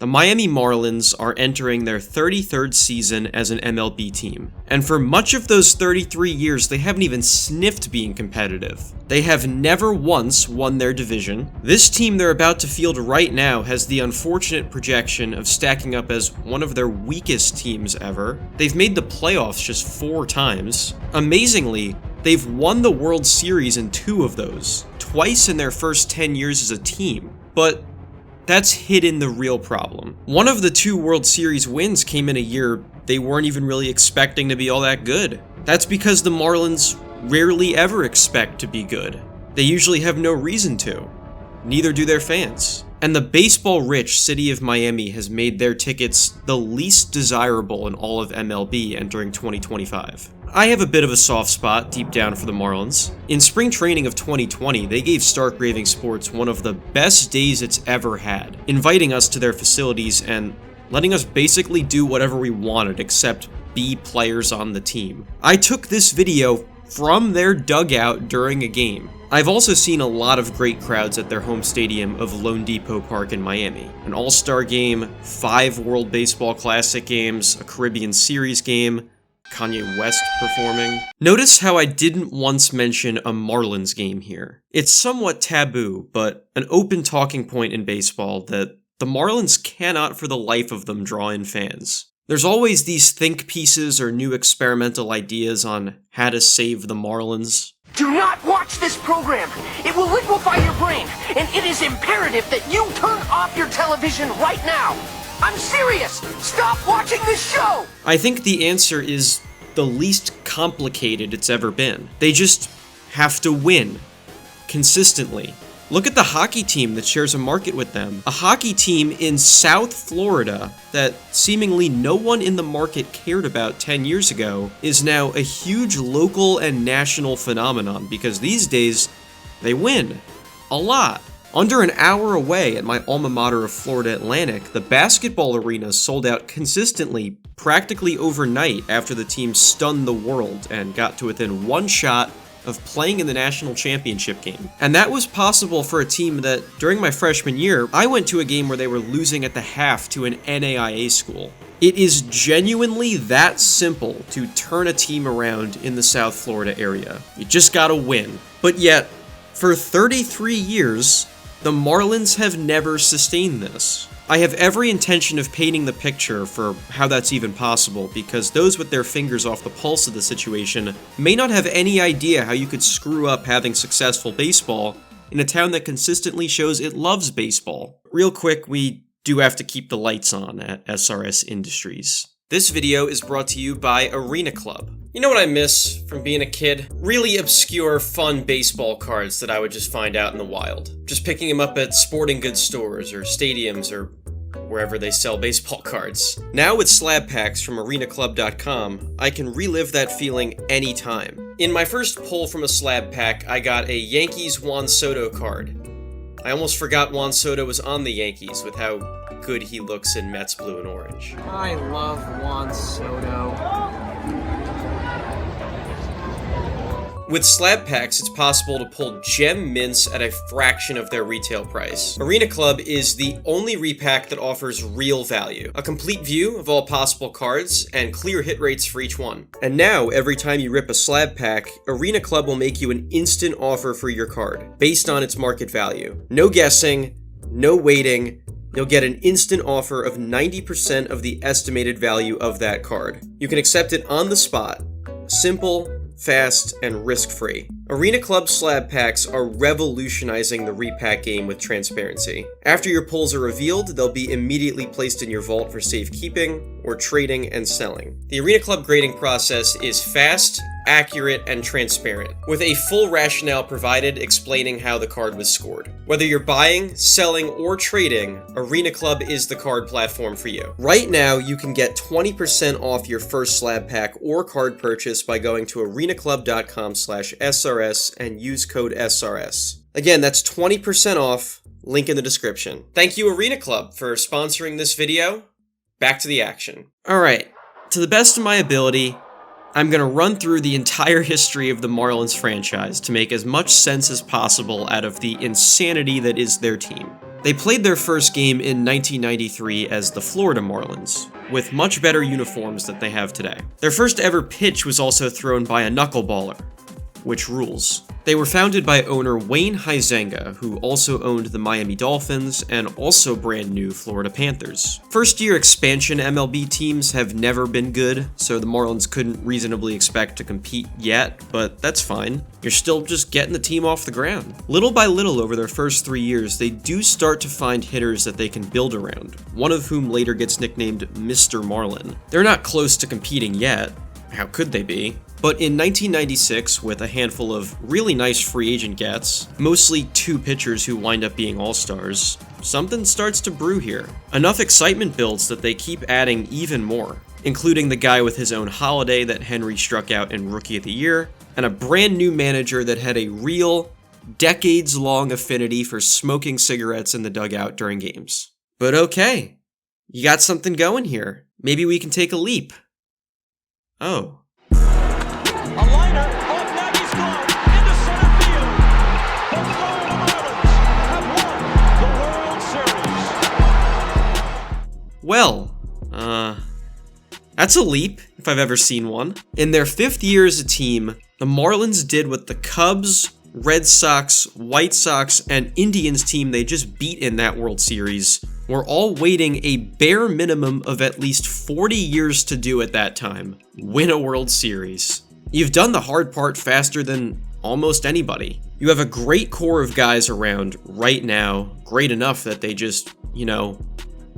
The Miami Marlins are entering their 33rd season as an MLB team, and for much of those 33 years, they haven't even sniffed being competitive. They have never once won their division. This team they're about to field right now has the unfortunate projection of stacking up as one of their weakest teams ever. They've made the playoffs just 4 times. Amazingly, they've won the World Series in 2 of those, twice in their first 10 years as a team. But that's hidden the real problem. One of the 2 World Series wins came in a year they weren't even really expecting to be all that good. That's because the Marlins rarely ever expect to be good. They usually have no reason to. Neither do their fans. And the baseball-rich city of Miami has made their tickets the least desirable in all of MLB entering 2025. I have a bit of a soft spot deep down for the Marlins. In spring training of 2020, they gave Raving Sports one of the best days it's ever had, inviting us to their facilities and letting us basically do whatever we wanted except be players on the team. I took this video from their dugout during a game. I've also seen a lot of great crowds at their home stadium of Lone Depot Park in Miami. An All-Star game, 5 World Baseball Classic games, a Caribbean Series game, Kanye West performing. Notice how I didn't once mention a Marlins game here. It's somewhat taboo, but an open talking point in baseball that the Marlins cannot for the life of them draw in fans. There's always these think pieces or new experimental ideas on how to save the Marlins. Do not watch this program. It will liquefy your brain, and it is imperative that you turn off your television right now. I'm serious! Stop watching this show! I think the answer is the least complicated it's ever been. They just have to win. Consistently. Look at the hockey team that shares a market with them. A hockey team in South Florida that seemingly no one in the market cared about 10 years ago is now a huge local and national phenomenon because these days, they win. A lot. Under an hour away at my alma mater of Florida Atlantic, the basketball arena sold out consistently, practically overnight after the team stunned the world and got to within 1 shot of playing in the national championship game. And that was possible for a team that, during my freshman year, I went to a game where they were losing at the half to an NAIA school. It is genuinely that simple to turn a team around in the South Florida area. You just gotta win. But yet, for 33 years, the Marlins have never sustained this. I have every intention of painting the picture for how that's even possible, because those with their fingers off the pulse of the situation may not have any idea how you could screw up having successful baseball in a town that consistently shows it loves baseball. Real quick, we do have to keep the lights on at SRS Industries. This video is brought to you by Arena Club. You know what I miss from being a kid? Really obscure, fun baseball cards that I would just find out in the wild. Just picking them up at sporting goods stores or stadiums or wherever they sell baseball cards. Now with slab packs from arenaclub.com, I can relive that feeling anytime. In my first pull from a slab pack, I got a Yankees Juan Soto card. I almost forgot Juan Soto was on the Yankees with how good he looks in Mets blue and orange. I love Juan Soto. With slab packs, it's possible to pull gem mints at a fraction of their retail price. Arena Club is the only repack that offers real value. A complete view of all possible cards, and clear hit rates for each one. And now, every time you rip a slab pack, Arena Club will make you an instant offer for your card, based on its market value. No guessing, no waiting. You'll get an instant offer of 90% of the estimated value of that card. You can accept it on the spot. Simple, fast, and risk-free. Arena Club slab packs are revolutionizing the repack game with transparency. After your pulls are revealed, they'll be immediately placed in your vault for safekeeping or trading and selling. The Arena Club grading process is fast, accurate, and transparent, with a full rationale provided explaining how the card was scored. Whether you're buying, selling, or trading, Arena Club is the card platform for you. Right now, you can get 20% off your first slab pack or card purchase by going to arenaclub.com/SRS and use code SRS. Again, that's 20% off, link in the description. Thank you, Arena Club, for sponsoring this video. Back to the action. Alright, to the best of my ability, I'm going to run through the entire history of the Marlins franchise to make as much sense as possible out of the insanity that is their team. They played their first game in 1993 as the Florida Marlins, with much better uniforms that they have today. Their first ever pitch was also thrown by a knuckleballer, which rules. They were founded by owner Wayne Huizenga, who also owned the Miami Dolphins and also brand new Florida Panthers. First-year expansion MLB teams have never been good, so the Marlins couldn't reasonably expect to compete yet, but that's fine. You're still just getting the team off the ground. Little by little over their first 3 years, they do start to find hitters that they can build around, one of whom later gets nicknamed Mr. Marlin. They're not close to competing yet. How could they be? But in 1996, with a handful of really nice free agent gets, mostly 2 pitchers who wind up being all-stars, something starts to brew here. Enough excitement builds that they keep adding even more, including the guy with his own holiday that Henry struck out in Rookie of the Year, and a brand new manager that had a real, decades-long affinity for smoking cigarettes in the dugout during games. But okay, you got something going here. Maybe we can take a leap. Oh. A liner off Maggie's glove into center field. The Florida Marlins have won the World Series. Well, that's a leap, if I've ever seen one. In their 5th year as a team, the Marlins did what the Cubs, Red Sox, White Sox, and Indians team they just beat in that World Series were all waiting a bare minimum of at least 40 years to do at that time: win a World Series. You've done the hard part faster than almost anybody. You have a great core of guys around right now, great enough that they just,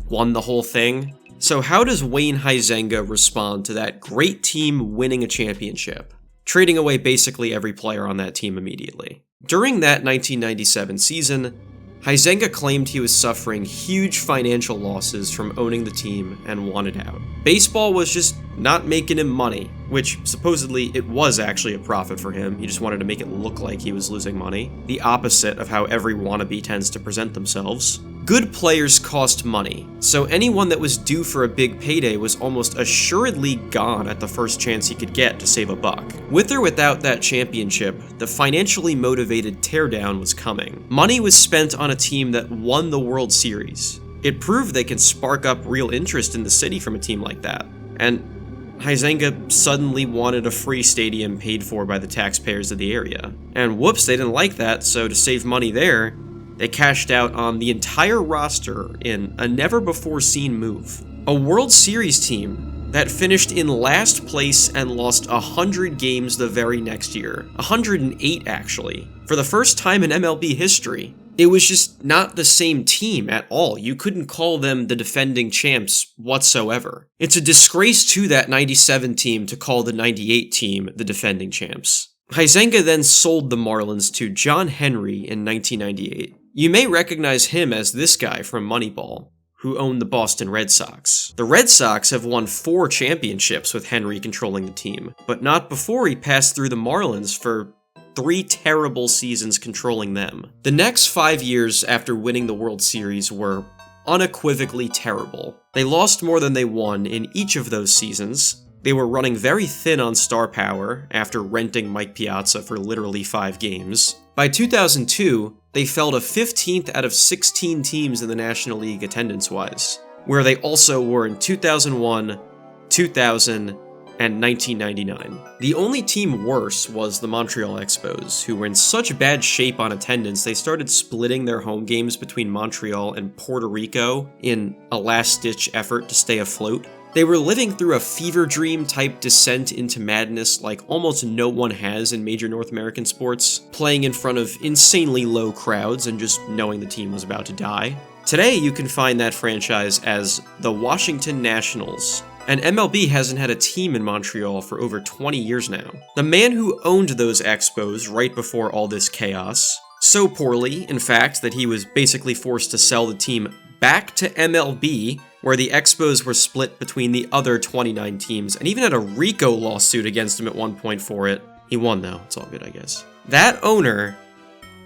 won the whole thing. So how does Wayne Huizenga respond to that great team winning a championship? Trading away basically every player on that team immediately. During that 1997 season, Huizenga claimed he was suffering huge financial losses from owning the team and wanted out. Baseball was just not making him money, which supposedly it was actually a profit for him. He just wanted to make it look like he was losing money. The opposite of how every wannabe tends to present themselves. Good players cost money, so anyone that was due for a big payday was almost assuredly gone at the first chance he could get to save a buck. With or without that championship, the financially motivated teardown was coming. Money was spent on a team that won the World Series. It proved they can spark up real interest in the city from a team like that. And Huizenga suddenly wanted a free stadium paid for by the taxpayers of the area. And whoops, they didn't like that, so to save money there, they cashed out on the entire roster in a never-before-seen move. A World Series team that finished in last place and lost 100 games the very next year. 108, actually. For the first time in MLB history. It was just not the same team at all. You couldn't call them the defending champs whatsoever. It's a disgrace to that 97 team to call the 98 team the defending champs. Huizenga then sold the Marlins to John Henry in 1998. You may recognize him as this guy from Moneyball, who owned the Boston Red Sox. The Red Sox have won 4 championships with Henry controlling the team, but not before he passed through the Marlins for 3 terrible seasons controlling them. The next 5 years after winning the World Series were unequivocally terrible. They lost more than they won in each of those seasons. They were running very thin on star power after renting Mike Piazza for literally 5 games. By 2002, they fell to 15th out of 16 teams in the National League attendance-wise, where they also were in 2001, 2000, and 1999. The only team worse was the Montreal Expos, who were in such bad shape on attendance they started splitting their home games between Montreal and Puerto Rico in a last-ditch effort to stay afloat. They were living through a fever dream type descent into madness like almost no one has in major North American sports, playing in front of insanely low crowds and just knowing the team was about to die. Today you can find that franchise as the Washington Nationals, and MLB hasn't had a team in Montreal for over 20 years now. The man who owned those Expos right before all this chaos, so poorly, in fact, that he was basically forced to sell the team back to MLB, where the Expos were split between the other 29 teams, and even had a RICO lawsuit against him at one point for it. He won, though. It's all good, I guess. That owner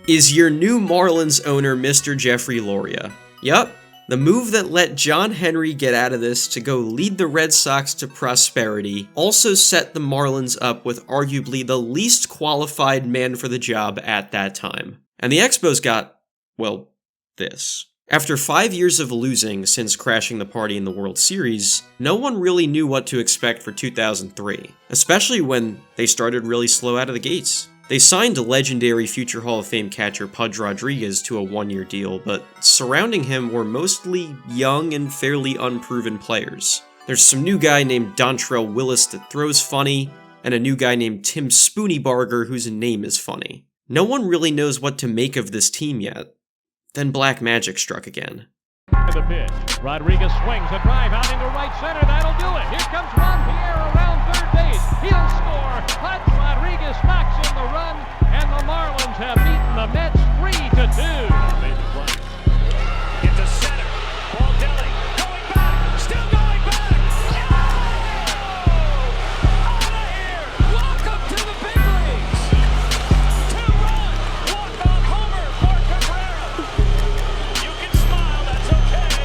is your new Marlins owner, Mr. Jeffrey Loria. Yup, the move that let John Henry get out of this to go lead the Red Sox to prosperity also set the Marlins up with arguably the least qualified man for the job at that time. And the Expos got, well, this. After 5 years of losing since crashing the party in the World Series, no one really knew what to expect for 2003, especially when they started really slow out of the gates. They signed legendary future Hall of Fame catcher Pudge Rodriguez to a 1-year deal, but surrounding him were mostly young and fairly unproven players. There's some new guy named Dontrell Willis that throws funny, and a new guy named Tim Spooneybarger whose name is funny. No one really knows what to make of this team yet. Then black magic struck again. The pitch. Rodriguez swings a drive out into right center. That'll do it. Here comes Ron Pierre around third base. He'll score. Pudge Rodriguez knocks in the run, and the Marlins have beaten the Mets 3-2. Into center. Paul Delly going back. Still going back. Out of here. Welcome to the big leagues. 2-run walk-off homer for Cabrera. You can smile. That's okay.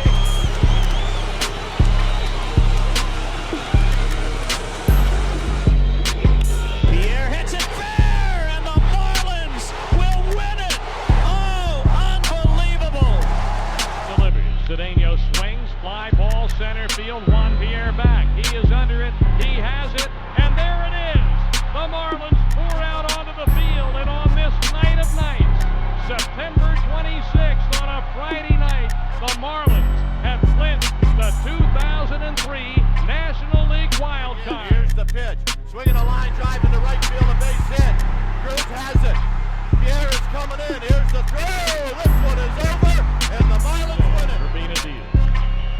Pierre hits it fair, and the Marlins will win it. Oh, unbelievable. Delivers. Cedeno swings. Fly ball center field. Juan Pierre back. He is under it. He has it. And there it is. The Marlins pour out onto the field. And on this night of nights, September 26th on a Friday night, the Marlins have clinched the 2003 National League wild card. Here's the pitch. Swinging a line drive into right field, a base hit. Cruz has it. Pierre is coming in. Here's the throw. This one is over, and the Marlins win it. Urbina deals.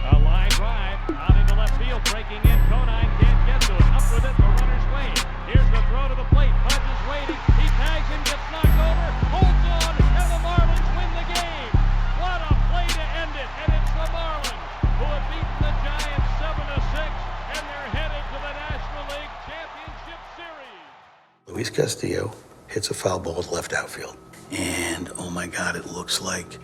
A line drive out into left field, breaking in. Conine can't get to it. Up with it, the runner's waiting. Here's the throw to the plate. Pudge is waiting. He tags him, gets knocked over, holds on, and the Marlins win the game. What a play to end it, and it's the Marlins who have beaten the Giants 7-6, and they're headed to the National League Championship Series. Luis Castillo hits a foul ball to left outfield. And, oh my God, it looks like,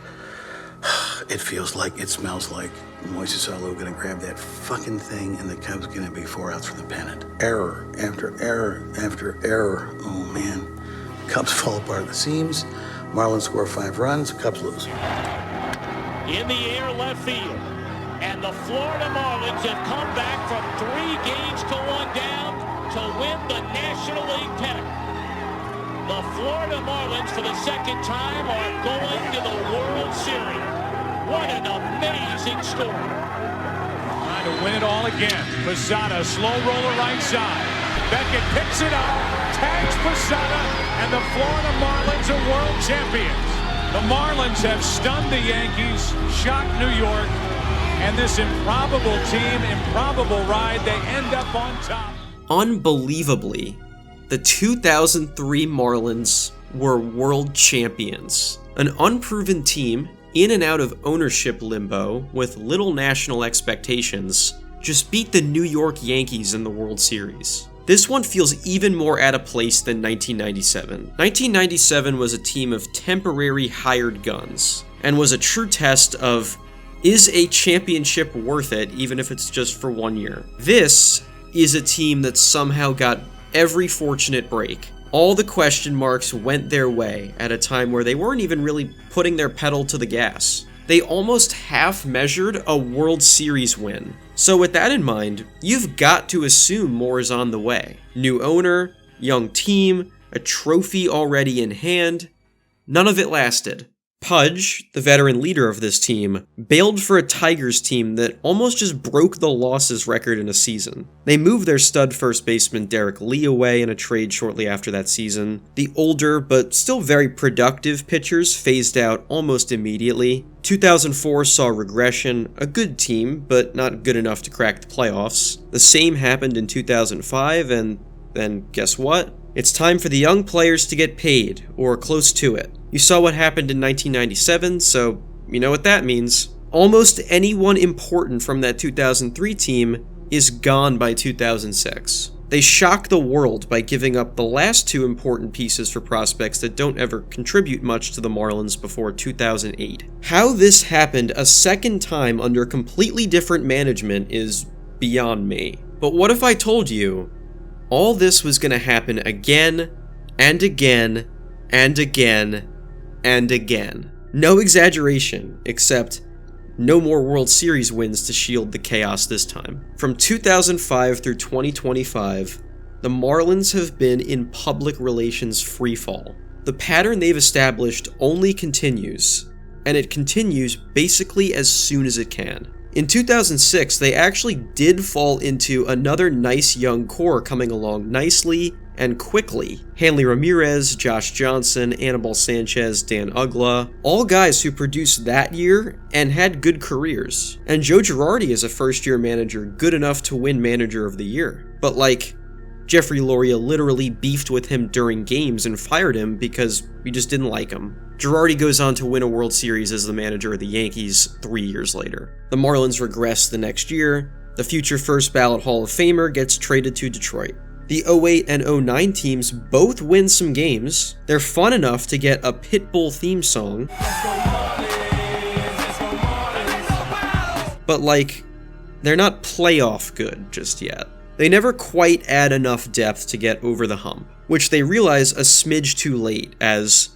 it feels like, it smells like Moises Alou gonna grab that fucking thing and the Cubs gonna be 4 outs from the pennant. Error after error after error. Oh man. Cubs fall apart at the seams. Marlins score 5 runs. Cubs lose. In the air left field. And the Florida Marlins have come back from 3 games to 1 down to win the National League pennant. The Florida Marlins, for the second time, are going to the World Series. What an amazing story. Trying to win it all again. Posada, slow roller right side. Beckett picks it up, tags Posada, and the Florida Marlins are world champions. The Marlins have stunned the Yankees, shocked New York, and this improbable team, improbable ride, they end up on top. Unbelievably, the 2003 Marlins were world champions. An unproven team, in and out of ownership limbo, with little national expectations, just beat the New York Yankees in the World Series. This one feels even more out of place than 1997. 1997 was a team of temporary hired guns, and was a true test of, is a championship worth it even if it's just for 1 year? This is a team that somehow got every fortunate break. All the question marks went their way at a time where they weren't even really putting their pedal to the gas. They almost half-measured a World Series win. So with that in mind, you've got to assume more is on the way. New owner, young team, a trophy already in hand. None of it lasted. Pudge, the veteran leader of this team, bailed for a Tigers team that almost just broke the losses record in a season. They moved their stud first baseman Derek Lee away in a trade shortly after that season. The older, but still very productive pitchers phased out almost immediately. 2004 saw regression, a good team, but not good enough to crack the playoffs. The same happened in 2005, and then guess what? It's time for the young players to get paid, or close to it. You saw what happened in 1997, so you know what that means. Almost anyone important from that 2003 team is gone by 2006. They shock the world by giving up the last 2 important pieces for prospects that don't ever contribute much to the Marlins before 2008. How this happened a second time under completely different management is beyond me. But what if I told you all this was going to happen again, and again, and again, and again? No exaggeration, except no more World Series wins to shield the chaos this time. From 2005 through 2025, the Marlins have been in public relations freefall. The pattern they've established only continues, and it continues basically as soon as it can. In 2006, they actually did fall into another nice young core coming along nicely and quickly. Hanley Ramirez, Josh Johnson, Anibal Sanchez, Dan Ugla, all guys who produced that year and had good careers. And Joe Girardi is a first-year manager good enough to win Manager of the Year. But Jeffrey Loria literally beefed with him during games and fired him because we just didn't like him. Girardi goes on to win a World Series as the manager of the Yankees 3 years later. The Marlins regress the next year. The future first ballot Hall of Famer gets traded to Detroit. The 08 and 09 teams both win some games. They're fun enough to get a Pitbull theme song. But they're not playoff good just yet. They never quite add enough depth to get over the hump, which they realize a smidge too late as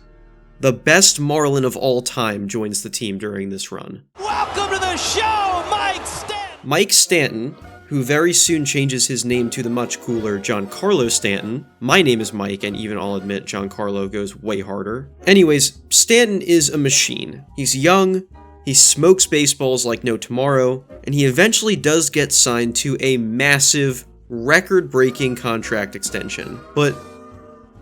the best Marlin of all time joins the team during this run. Welcome to the show, Mike Stanton! Mike Stanton, who very soon changes his name to the much cooler Giancarlo Stanton. My name is Mike, and even I'll admit Giancarlo goes way harder. Anyways, Stanton is a machine. He's young, he smokes baseballs like no tomorrow, and he eventually does get signed to a massive, record-breaking contract extension. But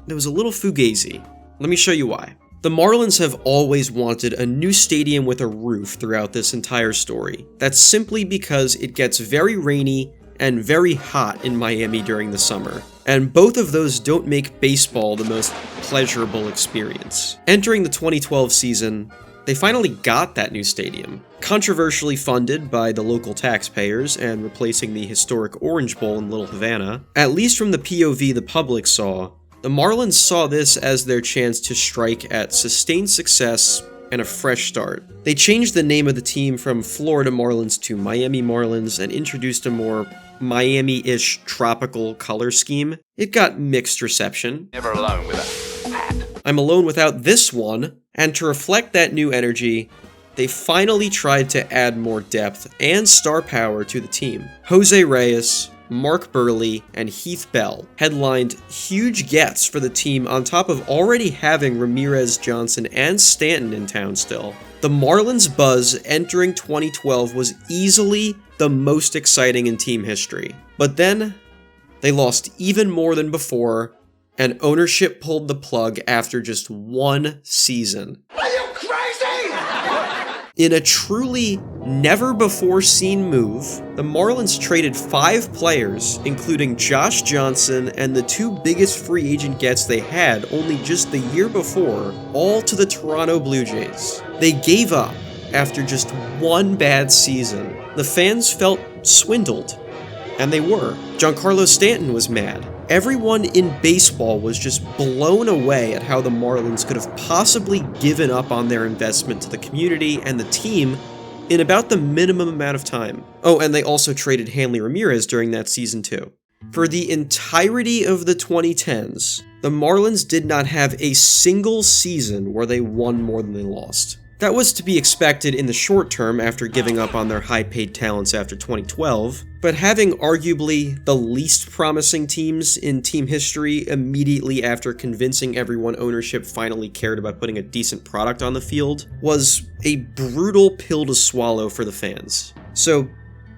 it was a little fugazi. Let me show you why. The Marlins have always wanted a new stadium with a roof throughout this entire story. That's simply because it gets very rainy and very hot in Miami during the summer, and both of those don't make baseball the most pleasurable experience. Entering the 2012 season, they finally got that new stadium, controversially funded by the local taxpayers and replacing the historic Orange Bowl in Little Havana. At least from the POV the public saw, the Marlins saw this as their chance to strike at sustained success and a fresh start. They changed the name of the team from Florida Marlins to Miami Marlins and introduced a more Miami-ish tropical color scheme. It got mixed reception. Never alone with a hat. I'm alone without this one, and to reflect that new energy, they finally tried to add more depth and star power to the team. Jose Reyes, Mark Burley, and Heath Bell headlined huge gets for the team on top of already having Ramirez, Johnson, and Stanton in town still. The Marlins' buzz entering 2012 was easily the most exciting in team history. But then, they lost even more than before, and ownership pulled the plug after just one season. Are you crazy? In a truly never-before-seen move, the Marlins traded 5 players, including Josh Johnson and the 2 biggest free agent gets they had only just the year before, all to the Toronto Blue Jays. They gave up after just one bad season. The fans felt swindled, and they were. Giancarlo Stanton was mad. Everyone in baseball was just blown away at how the Marlins could have possibly given up on their investment to the community and the team in about the minimum amount of time. Oh, and they also traded Hanley Ramirez during that season too. For the entirety of the 2010s, the Marlins did not have a single season where they won more than they lost. That was to be expected in the short term after giving up on their high-paid talents after 2012, but having arguably the least promising teams in team history immediately after convincing everyone ownership finally cared about putting a decent product on the field was a brutal pill to swallow for the fans. So,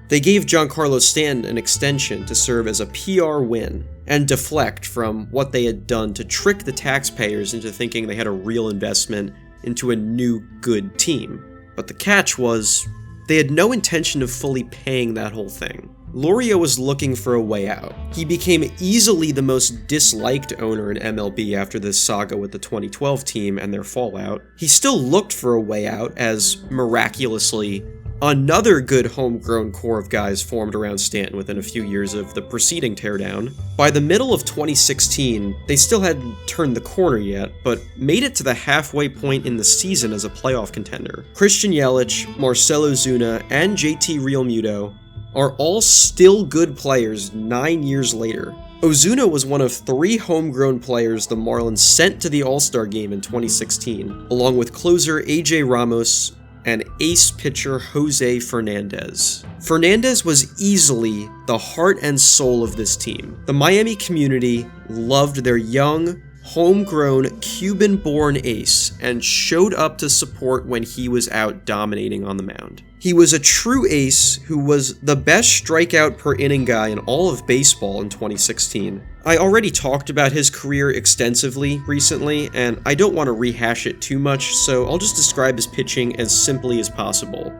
they gave Giancarlo Stanton an extension to serve as a PR win and deflect from what they had done to trick the taxpayers into thinking they had a real investment into a new, good team. But the catch was, they had no intention of fully paying that whole thing. Loria was looking for a way out. He became easily the most disliked owner in MLB after this saga with the 2012 team and their fallout. He still looked for a way out as, miraculously, another good homegrown core of guys formed around Stanton within a few years of the preceding teardown. By the middle of 2016, they still hadn't turned the corner yet, but made it to the halfway point in the season as a playoff contender. Christian Yelich, Marcell Ozuna, and JT Realmuto are all still good players 9 years later. Ozuna was one of 3 homegrown players the Marlins sent to the All-Star game in 2016, along with closer AJ Ramos, and ace pitcher Jose Fernandez. Fernandez was easily the heart and soul of this team. The Miami community loved their young, homegrown, Cuban-born ace and showed up to support when he was out dominating on the mound. He was a true ace who was the best strikeout per inning guy in all of baseball in 2016. I already talked about his career extensively recently, and I don't want to rehash it too much, so I'll just describe his pitching as simply as possible.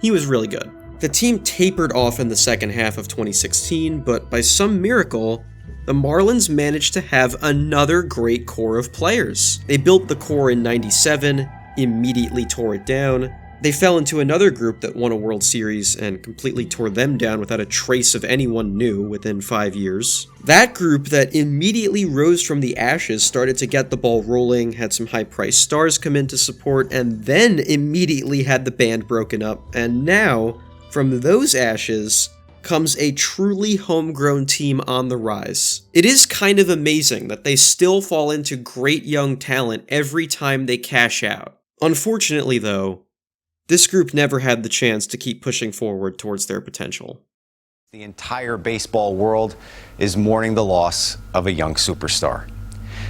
He was really good. The team tapered off in the second half of 2016, but by some miracle, the Marlins managed to have another great core of players. They built the core in '97, immediately tore it down. They fell into another group that won a World Series and completely tore them down without a trace of anyone new within 5 years. That group that immediately rose from the ashes started to get the ball rolling, had some high-priced stars come in to support, and then immediately had the band broken up. And now, from those ashes, comes a truly homegrown team on the rise. It is kind of amazing that they still fall into great young talent every time they cash out. Unfortunately, though, this group never had the chance to keep pushing forward towards their potential. The entire baseball world is mourning the loss of a young superstar.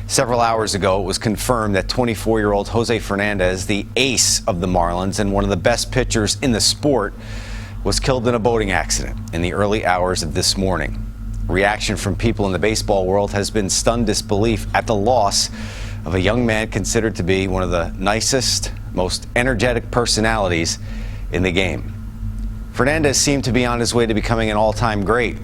Several hours ago, it was confirmed that 24-year-old Jose Fernandez, the ace of the Marlins and one of the best pitchers in the sport, was killed in a boating accident in the early hours of this morning. Reaction from people in the baseball world has been stunned disbelief at the loss of a young man considered to be one of the nicest, most energetic personalities in the game. Fernandez seemed to be on his way to becoming an all-time great,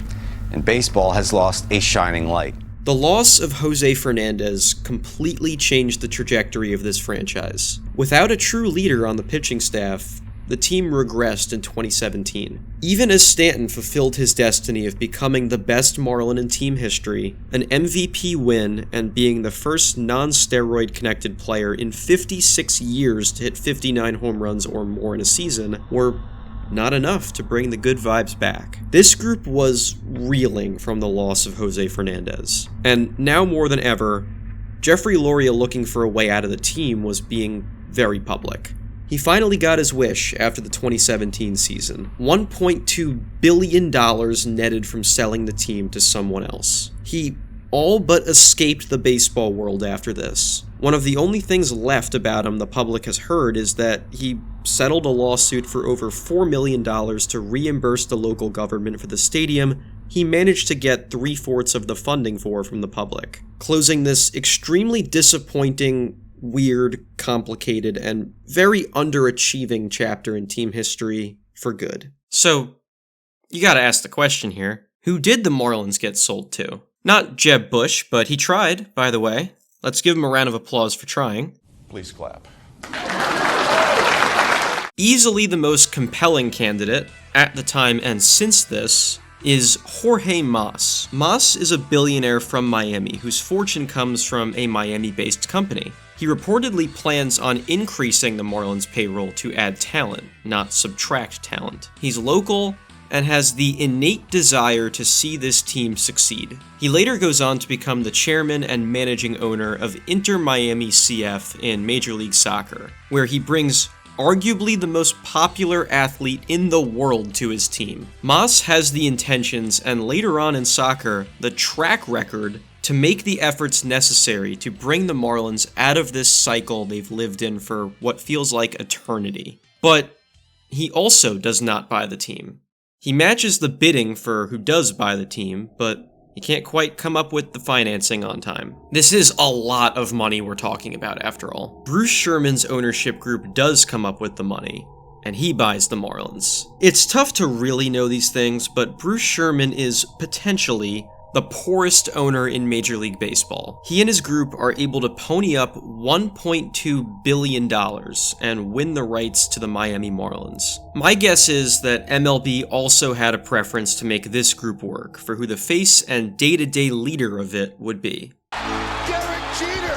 and baseball has lost a shining light. The loss of Jose Fernandez completely changed the trajectory of this franchise. Without a true leader on the pitching staff, the team regressed in 2017. Even as Stanton fulfilled his destiny of becoming the best Marlin in team history, an MVP win, and being the first non-steroid connected player in 56 years to hit 59 home runs or more in a season, were not enough to bring the good vibes back. This group was reeling from the loss of Jose Fernandez. And now more than ever, Jeffrey Loria looking for a way out of the team was being very public. He finally got his wish after the 2017 season. $1.2 billion netted from selling the team to someone else. He all but escaped the baseball world after this. One of the only things left about him the public has heard is that he settled a lawsuit for over $4 million to reimburse the local government for the stadium he managed to get 3/4 of the funding for from the public, closing this extremely disappointing, weird, complicated, and very underachieving chapter in team history for good. So, you gotta ask the question here. Who did the Marlins get sold to? Not Jeb Bush, but he tried, by the way. Let's give him a round of applause for trying. Please clap. Easily the most compelling candidate, at the time and since this, is Jorge Mas. Mas is a billionaire from Miami whose fortune comes from a Miami-based company. He reportedly plans on increasing the Marlins' payroll to add talent, not subtract talent. He's local and has the innate desire to see this team succeed. He later goes on to become the chairman and managing owner of Inter Miami CF in Major League Soccer, where he brings arguably the most popular athlete in the world to his team. Mas has the intentions and later on in soccer, the track record to make the efforts necessary to bring the Marlins out of this cycle they've lived in for what feels like eternity. But he also does not buy the team. He matches the bidding for who does buy the team, but he can't quite come up with the financing on time. This is a lot of money we're talking about after all. Bruce Sherman's ownership group does come up with the money, and he buys the Marlins. It's tough to really know these things, but Bruce Sherman is potentially the poorest owner in Major League Baseball. He and his group are able to pony up $1.2 billion and win the rights to the Miami Marlins. My guess is that MLB also had a preference to make this group work for who the face and day-to-day leader of it would be. Derek Jeter,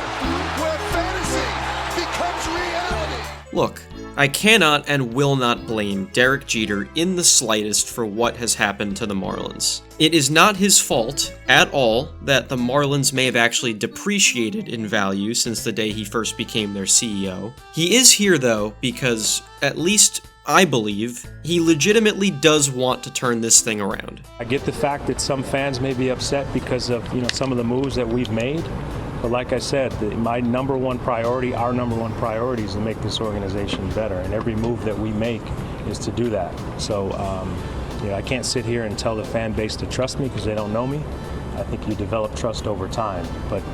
where fantasy becomes reality. Look, I cannot and will not blame Derek Jeter in the slightest for what has happened to the Marlins. It is not his fault at all that the Marlins may have actually depreciated in value since the day he first became their CEO. He is here though because, at least I believe, he legitimately does want to turn this thing around. I get the fact that some fans may be upset because of some of the moves that we've made. But like I said, my number one priority, our number one priority is to make this organization better. And every move that we make is to do that. So, I can't sit here and tell the fan base to trust me because they don't know me. I think you develop trust over time. But,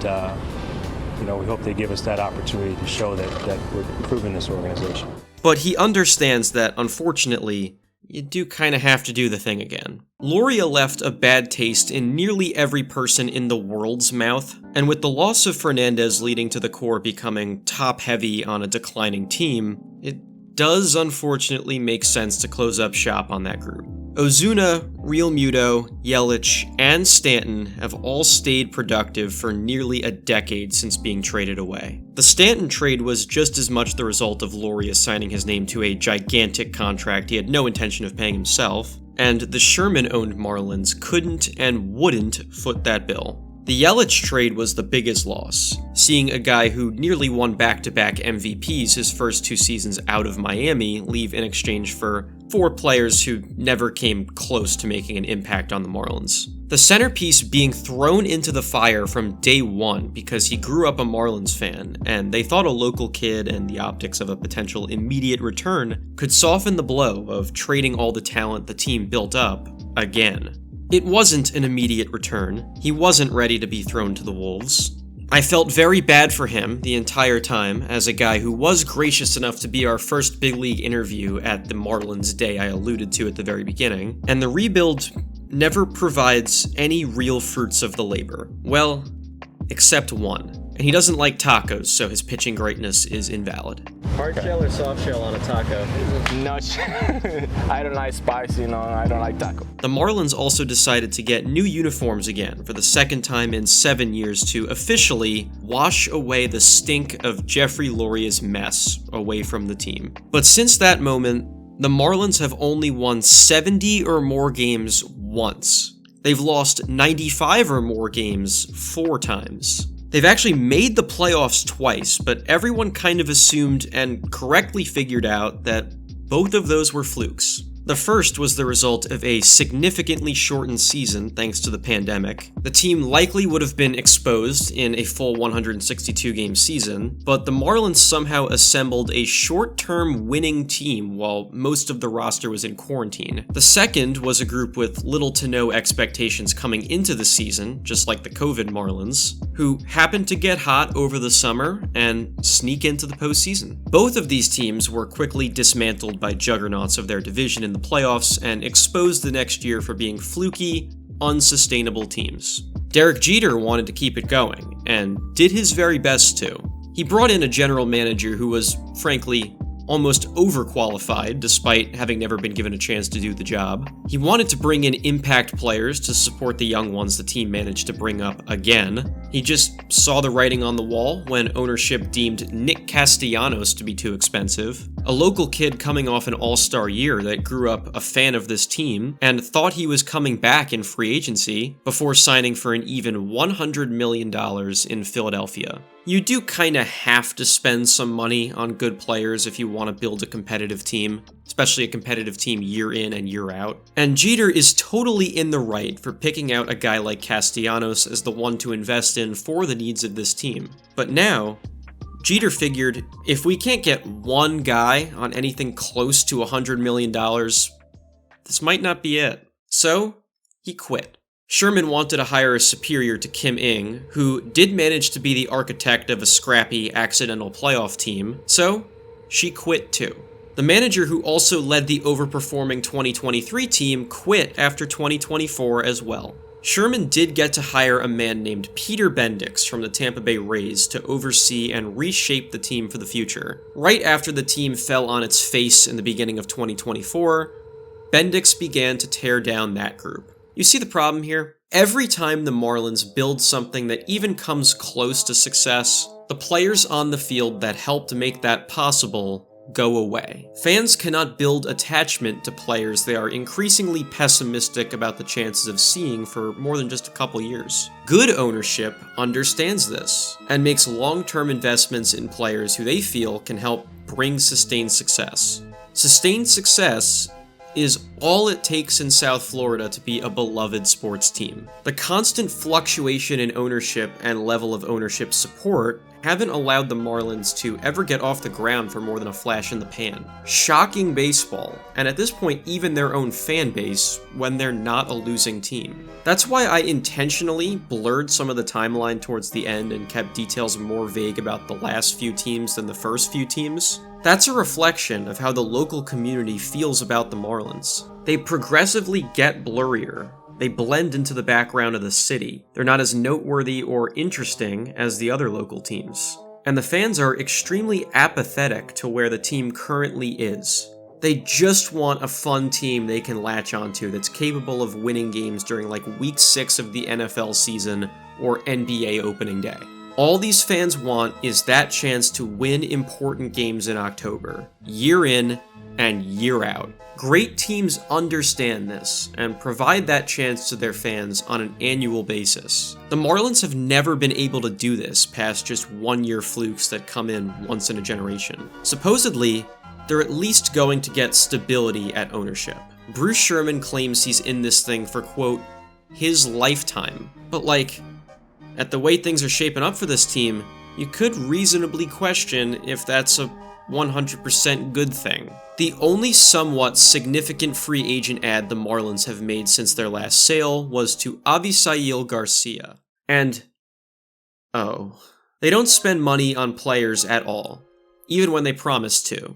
we hope they give us that opportunity to show that we're improving this organization. But he understands that, unfortunately, you do kind of have to do the thing again. Loria left a bad taste in nearly every person in the world's mouth, and with the loss of Fernandez leading to the core becoming top-heavy on a declining team, it does unfortunately make sense to close up shop on that group. Ozuna, Real Muto, Yelich, and Stanton have all stayed productive for nearly a decade since being traded away. The Stanton trade was just as much the result of Loria signing his name to a gigantic contract he had no intention of paying himself, and the Sherman-owned Marlins couldn't and wouldn't foot that bill. The Yelich trade was the biggest loss, seeing a guy who nearly won back-to-back MVPs his first 2 seasons out of Miami leave in exchange for 4 players who never came close to making an impact on the Marlins. The centerpiece being thrown into the fire from day one because he grew up a Marlins fan, and they thought a local kid and the optics of a potential immediate return could soften the blow of trading all the talent the team built up again. It wasn't an immediate return. He wasn't ready to be thrown to the wolves. I felt very bad for him the entire time as a guy who was gracious enough to be our first big league interview at the Marlins day I alluded to at the very beginning, and the rebuild never provides any real fruits of the labor. Well, except one. And he doesn't like tacos, so his pitching greatness is invalid. Hard shell or soft shell on a taco? No, I don't like spicy, I don't like taco. The Marlins also decided to get new uniforms again for the second time in 7 years to officially wash away the stink of Jeffrey Loria's mess away from the team. But since that moment, the Marlins have only won 70 or more games once. They've lost 95 or more games 4 times. They've actually made the playoffs twice, but everyone kind of assumed and correctly figured out that both of those were flukes. The first was the result of a significantly shortened season thanks to the pandemic. The team likely would have been exposed in a full 162-game season, but the Marlins somehow assembled a short-term winning team while most of the roster was in quarantine. The second was a group with little to no expectations coming into the season, just like the COVID Marlins, who happened to get hot over the summer and sneak into the postseason. Both of these teams were quickly dismantled by juggernauts of their division in the playoffs and exposed the next year for being fluky, unsustainable teams. Derek Jeter wanted to keep it going, and did his very best to. He brought in a general manager who was, frankly, almost overqualified despite having never been given a chance to do the job. He wanted to bring in impact players to support the young ones the team managed to bring up again. He just saw the writing on the wall when ownership deemed Nick Castellanos to be too expensive, a local kid coming off an all-star year that grew up a fan of this team and thought he was coming back in free agency before signing for an even $100 million in Philadelphia. You do kinda have to spend some money on good players if you want to build a competitive team, especially a competitive team year in and year out. And Jeter is totally in the right for picking out a guy like Castellanos as the one to invest in for the needs of this team. But now, Jeter figured if we can't get one guy on anything close to $100 million, this might not be it. So, he quit. Sherman wanted to hire a superior to Kim Ng, who did manage to be the architect of a scrappy, accidental playoff team, so she quit too. The manager who also led the overperforming 2023 team quit after 2024 as well. Sherman did get to hire a man named Peter Bendix from the Tampa Bay Rays to oversee and reshape the team for the future. Right after the team fell on its face in the beginning of 2024, Bendix began to tear down that group. You see the problem here? Every time the Marlins build something that even comes close to success, the players on the field that helped make that possible go away. Fans cannot build attachment to players they are increasingly pessimistic about the chances of seeing for more than just a couple years. Good ownership understands this and makes long-term investments in players who they feel can help bring sustained success. Sustained success is all it takes in South Florida to be a beloved sports team. The constant fluctuation in ownership and level of ownership support haven't allowed the Marlins to ever get off the ground for more than a flash in the pan. Shocking baseball, and at this point even their own fan base, when they're not a losing team. That's why I intentionally blurred some of the timeline towards the end and kept details more vague about the last few teams than the first few teams. That's a reflection of how the local community feels about the Marlins. They progressively get blurrier. They blend into the background of the city. They're not as noteworthy or interesting as the other local teams. And the fans are extremely apathetic to where the team currently is. They just want a fun team they can latch onto that's capable of winning games during like week 6 of the NFL season or NBA opening day. All these fans want is that chance to win important games in October, year in and year out. Great teams understand this and provide that chance to their fans on an annual basis. The Marlins have never been able to do this past just one-year flukes that come in once in a generation. Supposedly, they're at least going to get stability at ownership. Bruce Sherman claims he's in this thing for, quote, his lifetime. But like, at the way things are shaping up for this team, you could reasonably question if that's a 100% good thing. The only somewhat significant free agent ad the Marlins have made since their last sale was to Avisail Garcia. And, they don't spend money on players at all, even when they promise to.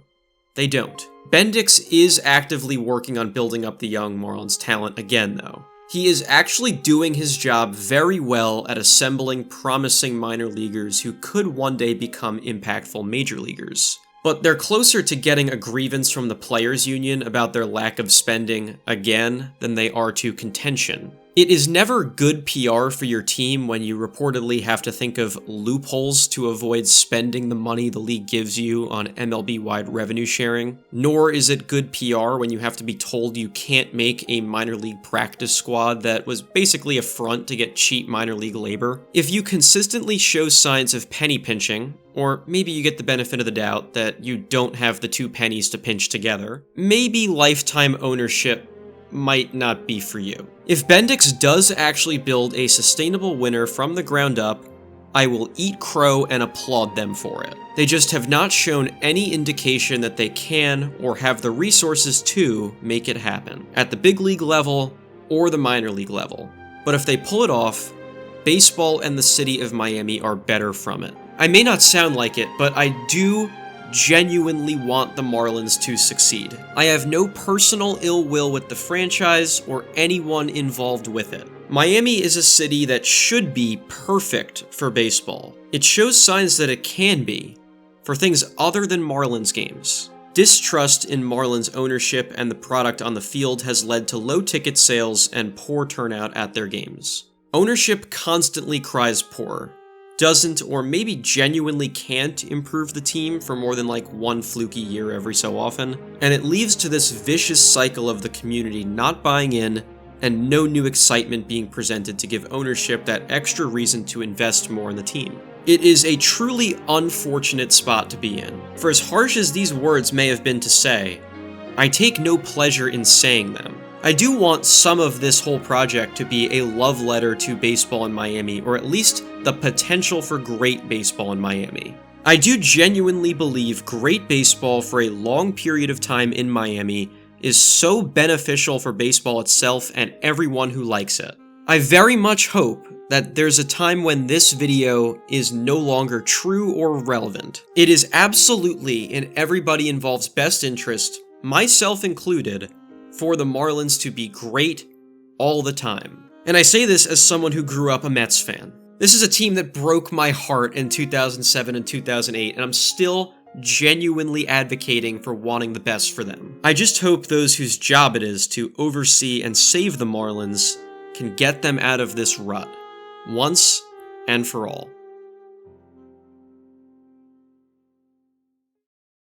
They don't. Bendix is actively working on building up the young Marlins talent again, though. He is actually doing his job very well at assembling promising minor leaguers who could one day become impactful major leaguers. But they're closer to getting a grievance from the players' union about their lack of spending again than they are to contention. It is never good PR for your team when you reportedly have to think of loopholes to avoid spending the money the league gives you on MLB-wide revenue sharing, nor is it good PR when you have to be told you can't make a minor league practice squad that was basically a front to get cheap minor league labor. If you consistently show signs of penny pinching, or maybe you get the benefit of the doubt that you don't have the two pennies to pinch together, maybe lifetime ownership might not be for you. If Bendix does actually build a sustainable winner from the ground up, I will eat crow and applaud them for it. They just have not shown any indication that they can or have the resources to make it happen, at the big league level or the minor league level. But if they pull it off, baseball and the city of Miami are better from it. I may not sound like it, but I do genuinely want the Marlins to succeed. I have no personal ill will with the franchise or anyone involved with it. Miami is a city that should be perfect for baseball. It shows signs that it can be, for things other than Marlins games. Distrust in Marlins ownership and the product on the field has led to low ticket sales and poor turnout at their games. Ownership constantly cries poor, doesn't or maybe genuinely can't improve the team for more than like one fluky year every so often, and it leads to this vicious cycle of the community not buying in and no new excitement being presented to give ownership that extra reason to invest more in the team. It is a truly unfortunate spot to be in. For as harsh as these words may have been to say, I take no pleasure in saying them. I do want some of this whole project to be a love letter to baseball in Miami, or at least the potential for great baseball in Miami. I do genuinely believe great baseball for a long period of time in Miami is so beneficial for baseball itself and everyone who likes it. I very much hope that there's a time when this video is no longer true or relevant. It is absolutely in everybody involved's best interest, myself included, for the Marlins to be great all the time. And I say this as someone who grew up a Mets fan. This is a team that broke my heart in 2007 and 2008, and I'm still genuinely advocating for wanting the best for them. I just hope those whose job it is to oversee and save the Marlins can get them out of this rut, once and for all.